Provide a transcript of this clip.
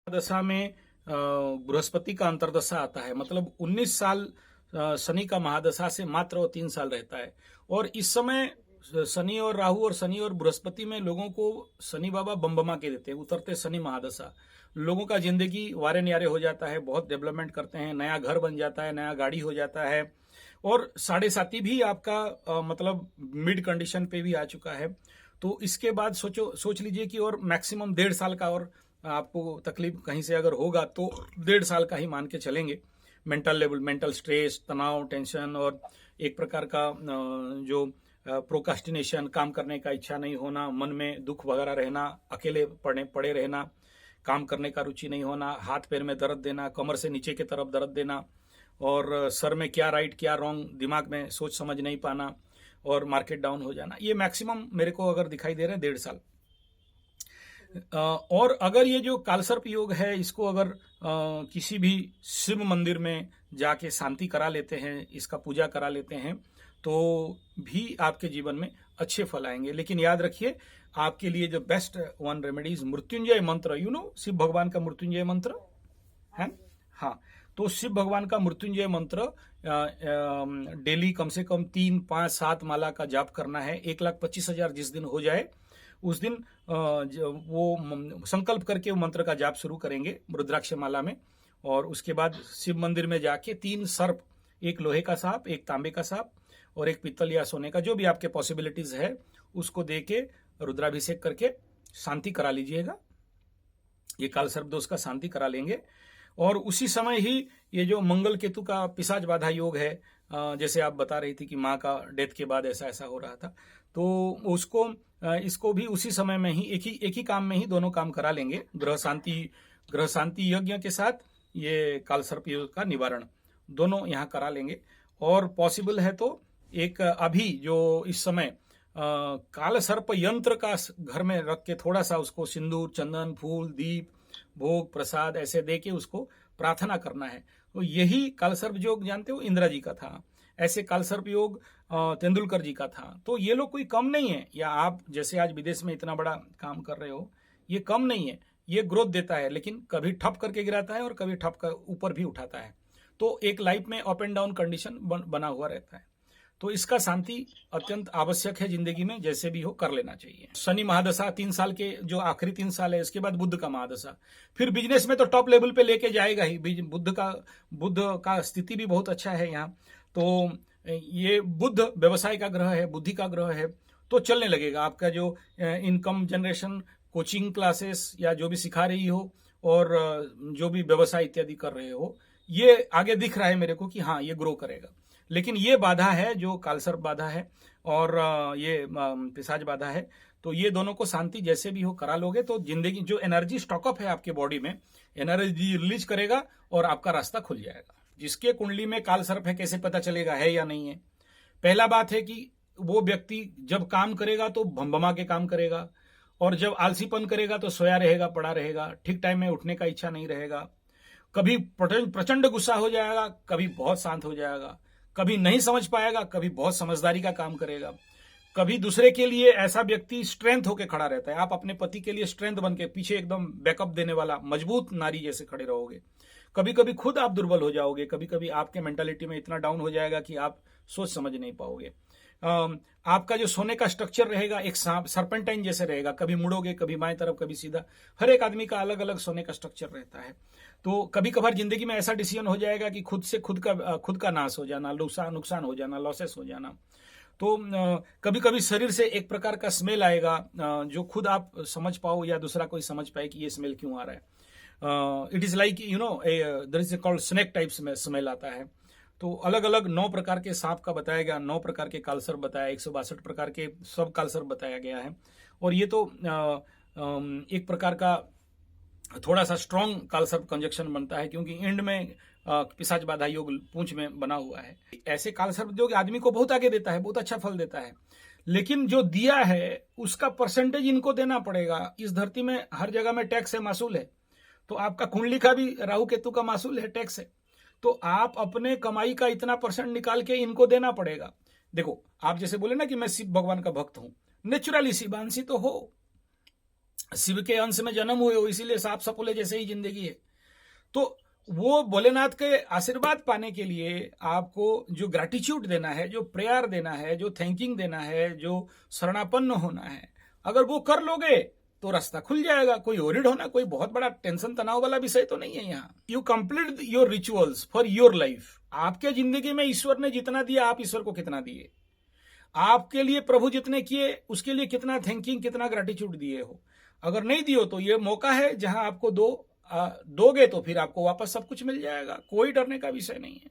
दशा में बृहस्पति का अंतर्दशा आता है, मतलब 19 साल शनि का महादशा से मात्र वो 3 साल रहता है। और इस समय शनि और राहु और शनि और बृहस्पति में लोगों को शनि बाबा बमबमा के देते हैं, उतरते शनि महादशा। लोगों का जिंदगी वारे न्यारे हो जाता है, बहुत डेवलपमेंट करते हैं, नया घर बन जाता है, नया गाड़ी हो जाता है। और साढ़े साथी भी आपका मतलब मिड कंडीशन पे भी आ चुका है। तो इसके बाद सोच लीजिए कि और मैक्सिमम 1.5 साल का और आपको तकलीफ कहीं से अगर होगा तो 1.5 साल का ही मान के चलेंगे। मेंटल लेवल, मेंटल स्ट्रेस, तनाव, टेंशन और एक प्रकार का जो प्रोकास्टिनेशन, काम करने का इच्छा नहीं होना, मन में दुख वगैरह रहना, अकेले पड़े रहना, काम करने का रुचि नहीं होना, हाथ पैर में दर्द देना, कमर से नीचे की तरफ दर्द देना, और सर में क्या राइट क्या रॉन्ग, दिमाग में सोच समझ नहीं पाना, और मार्केट डाउन हो जाना, ये मैक्सिमम मेरे को अगर दिखाई दे रहे हैं 1.5 साल। और अगर ये जो कालसर्प योग है, इसको अगर किसी भी शिव मंदिर में जाके शांति करा लेते हैं, इसका पूजा करा लेते हैं, तो भी आपके जीवन में अच्छे फल आएंगे। लेकिन याद रखिए, आपके लिए जो बेस्ट वन रेमेडीज मृत्युंजय मंत्र, शिव भगवान का मृत्युंजय मंत्र है। हाँ, तो शिव भगवान का मृत्युंजय मंत्र डेली कम से कम 3, 5, 7 माला का जाप करना है। 1,25,000 जिस दिन हो जाए उस दिन वो संकल्प करके वो मंत्र का जाप शुरू करेंगे रुद्राक्ष माला में। और उसके बाद शिव मंदिर में जाके 3 सर्प, एक लोहे का सांप, एक तांबे का सांप और एक पीतल या सोने का, जो भी आपके पॉसिबिलिटीज है, उसको दे के रुद्राभिषेक करके शांति करा लीजिएगा। ये काल सर्प दोष का शांति करा लेंगे। और उसी समय ही ये जो मंगल केतु का पिशाच बाधा योग है, जैसे आप बता रही थी कि माँ का डेथ के बाद ऐसा ऐसा हो रहा था, तो इसको भी उसी समय में ही एक ही काम में ही दोनों काम करा लेंगे। ग्रह शांति यज्ञ के साथ ये काल सर्प योग का निवारण दोनों यहाँ करा लेंगे। और पॉसिबल है तो एक अभी जो इस समय काल सर्प यंत्र का घर में रख के थोड़ा सा उसको सिंदूर, चंदन, फूल, दीप, भोग, प्रसाद ऐसे दे के उसको प्रार्थना करना है। तो यही काल सर्प योग जानते हो इंदिरा जी का था, ऐसे काल सर्प योग तेंदुलकर जी का था। तो ये लोग कोई कम नहीं है, या आप जैसे आज विदेश में इतना बड़ा काम कर रहे हो, ये कम नहीं है। ये ग्रोथ देता है, लेकिन कभी ठप करके गिराता है और कभी ठप कर ऊपर भी उठाता है। तो एक लाइफ में अप एंड डाउन कंडीशन बना हुआ रहता है। तो इसका शांति अत्यंत आवश्यक है जिंदगी में, जैसे भी हो कर लेना चाहिए। शनि महादशा 3 साल के जो आखिरी 3 साल है, इसके बाद बुध का महादशा, फिर बिजनेस में तो टॉप लेवल पे लेके जाएगा ही। बुध का स्थिति भी बहुत अच्छा है यहाँ। तो ये बुध व्यवसाय का ग्रह है, बुद्धि का ग्रह है, तो चलने लगेगा आपका जो इनकम जनरेशन, कोचिंग क्लासेस या जो भी सिखा रही हो, और जो भी व्यवसाय इत्यादि कर रहे हो, ये आगे दिख रहा है मेरे को कि हाँ ये ग्रो करेगा। लेकिन ये बाधा है जो कालसर्प बाधा है और ये पिशाच बाधा है, तो ये दोनों को शांति जैसे भी हो करा लोगे तो जिंदगी जो एनर्जी स्टॉकअप है आपके बॉडी में, एनर्जी रिलीज करेगा और आपका रास्ता खुल जाएगा। जिसके कुंडली में कालसर्प है कैसे पता चलेगा है या नहीं है? पहला बात है कि वो व्यक्ति जब काम करेगा तो भमभमा के काम करेगा, और जब आलसीपन करेगा तो सोया रहेगा, पड़ा रहेगा, ठीक टाइम में उठने का इच्छा नहीं रहेगा, कभी प्रचंड गुस्सा हो जाएगा, कभी बहुत शांत हो जाएगा, कभी नहीं समझ पाएगा, कभी बहुत समझदारी का काम करेगा, कभी दूसरे के लिए ऐसा व्यक्ति स्ट्रेंथ होके खड़ा रहता है। आप अपने पति के लिए स्ट्रेंथ बन के पीछे एकदम बैकअप देने वाला मजबूत नारी जैसे खड़े रहोगे। कभी कभी खुद आप दुर्बल हो जाओगे, कभी कभी आपके मेंटालिटी में इतना डाउन हो जाएगा कि आप सोच समझ नहीं पाओगे। आपका जो सोने का स्ट्रक्चर रहेगा एक सरपेंटाइन जैसे रहेगा, कभी मुड़ोगे, कभी बाएं तरफ, कभी सीधा। हर एक आदमी का अलग अलग सोने का स्ट्रक्चर रहता है। तो कभी कभार जिंदगी में ऐसा डिसीजन हो जाएगा कि खुद का नाश हो जाना, नुकसान हो जाना, लॉसेस हो जाना। तो कभी कभी शरीर से एक प्रकार का स्मेल आएगा, जो खुद आप समझ पाओ या दूसरा कोई समझ पाए कि ये स्मेल क्यों आ रहा है। It is like there is called snake type smell आता है। तो अलग अलग 9 प्रकार के सांप का बताया गया, 9 प्रकार के कालसर्प बताया, 162 प्रकार के सब कालसर्प बताया गया है। और ये तो एक प्रकार का थोड़ा सा स्ट्रॉन्ग कालसर्प कंजक्शन बनता है, क्योंकि एंड में पिशाच बाधा योग पूंछ में बना हुआ है। ऐसे कालसर्प योग आदमी को बहुत आगे देता है, बहुत अच्छा फल देता है, लेकिन जो दिया है उसका परसेंटेज इनको देना पड़ेगा। इस धरती में हर जगह में टैक्स है, मासूल है। तो आपका कुंडली का भी राहु केतु का मासूल है, टैक्स है। तो आप अपने कमाई का इतना परसेंट निकाल के इनको देना पड़ेगा। देखो, आप जैसे बोले ना कि मैं शिव भगवान का भक्त हूं, नेचुरली शिवांशी तो हो, शिव के अंश में जन्म हुए हो, इसीलिए साफ सपोले जैसे ही जिंदगी है। तो वो भोलेनाथ के आशीर्वाद पाने के लिए आपको जो ग्रैटिट्यूड देना है, जो प्रेयर देना है, जो थैंकिंग देना है, जो शरणापन्न होना है, अगर वो कर लोगे तो रास्ता खुल जाएगा। कोई ओरिड होना कोई बहुत बड़ा टेंशन तनाव वाला विषय तो नहीं है यहाँ। You complete your rituals for your life. आपके जिंदगी में ईश्वर ने जितना दिया, आप ईश्वर को कितना दिए, आपके लिए प्रभु जितने किए उसके लिए कितना थैंकिंग, कितना ग्रैटिट्यूड दिए हो। अगर नहीं दियो तो ये मौका है जहां आपको दोगे तो फिर आपको वापस सब कुछ मिल जाएगा। कोई डरने का विषय नहीं है।